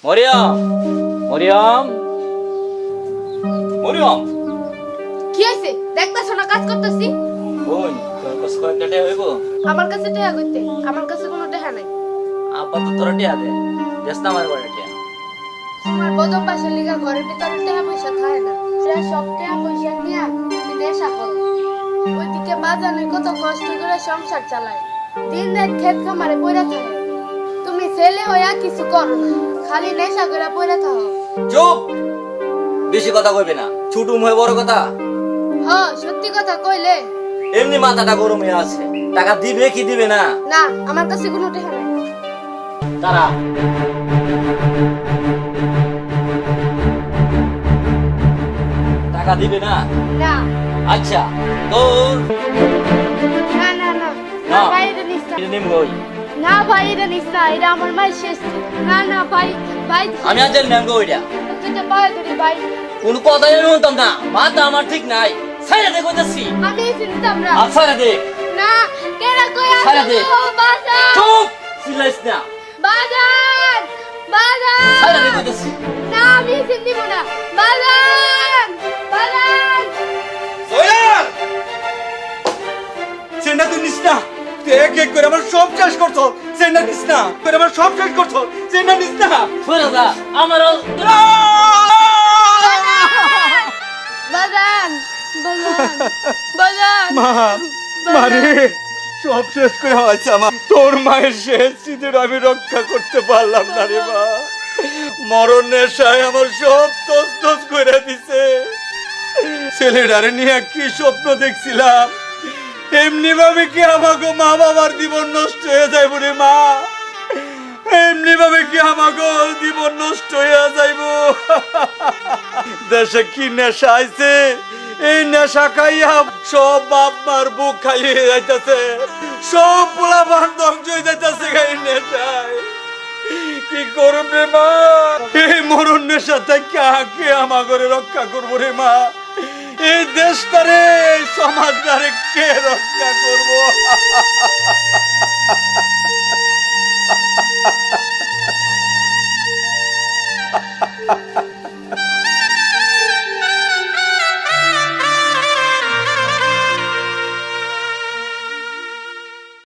মরিয়ম, মরিয়ম, মরিয়ম। কি হইছে? দেখতাছ না কাজ করতেছি? বোন, তোর কাছে কয়েকটা টাকা হইব? আমার কাছে টাকা কইতে, আমার কাছে কোনো টাকা নাই। আব্বা তো তোরা টাকা দে, দেশ না আমার ঘরে টাকা। আমার বদম পাশের লিগা ঘরের ভিতরে টাকা পয়সা থাকে না। সে সব টাকা পয়সা নিয়ে তুমি নেশা করো। ওইদিকে বাজানে কত কষ্ট করে সংসার চালায়, দিন রাত ক্ষেত খামারে পড়ে থাকে। তুমি ছেলে হইয়া কিছু করো না, খালি নেশা করে পড়ে থাকো। চুপ, বেশি কথা কইবে না। ছুটুম হয়ে বড় কথা। হ, সত্যি কথা কইলে। এমনি মাথাটা গরম হয়ে আছে, টাকা দিবে কি দিবে না? না, আমার কাছে কোনো টাকা নাই। তারা টাকা দিবে না? না আচ্ছা, তোর না না না না, ভাই, এটা নিস না। এটা নিম গই। না ভাই, এটা নিস না, এটা আমার মায়ের শেষ। না না ভাই, ভাই আমি আজ নেম গো ওইটা। তুই তো পায়ে ধরি ভাই। কোন কথাই আমি শুনতাম না, মাথা আমার ঠিক নাই। ছাইরা দে কইতাছি। আমি চিনতাম না। আচ্ছা দে। না, কেডা কই ছাইরা দে। আছে? বাজার চুপ, চিল্লাইস না। বাজার ছাইরা দে বাজার। কইতাছি। না, আমি চিনব না। বাজার বাজার। সোহেল! সেনা তুই নিস না। তুই এক এক করে আমার সব শেষ করছো। সেনা নিস না। করে আমার সব শেষ করছো। সেনা নিস না। সরে যা, আমারও বাজার বাজার বাজার। মা, মারে সব শেষ করে হয়েছে আমার। তোর মায়ের শেষ স্মৃতির আমি রক্ষা করতে পারলাম না রে মা। মরণ নেশায় আমার সব তস করে দিছে। ছেলেটারে নিয়ে কি স্বপ্ন দেখছিলাম, এমনি ভাবে কি আমাকে মা বাবার জীবন নষ্ট হয়ে যাইব রে মা? এমনি ভাবে কি আমাকে জীবন নষ্ট হয়ে যাইব? দেশে কি নেশা আইছে, এই নেশা খাইয়া সব বাপ মার বুক খাইয়ে যাইতেছে, সব পোলা বান ধ্বংস হয়ে যাইতেছে এই নেশায়। কি করব রে মা? এই মরণ নেশা থেকে কে আমাকে রক্ষা করবো রে মা? এই দেশটারে, এই সমাজটারে কে রক্ষা করবো?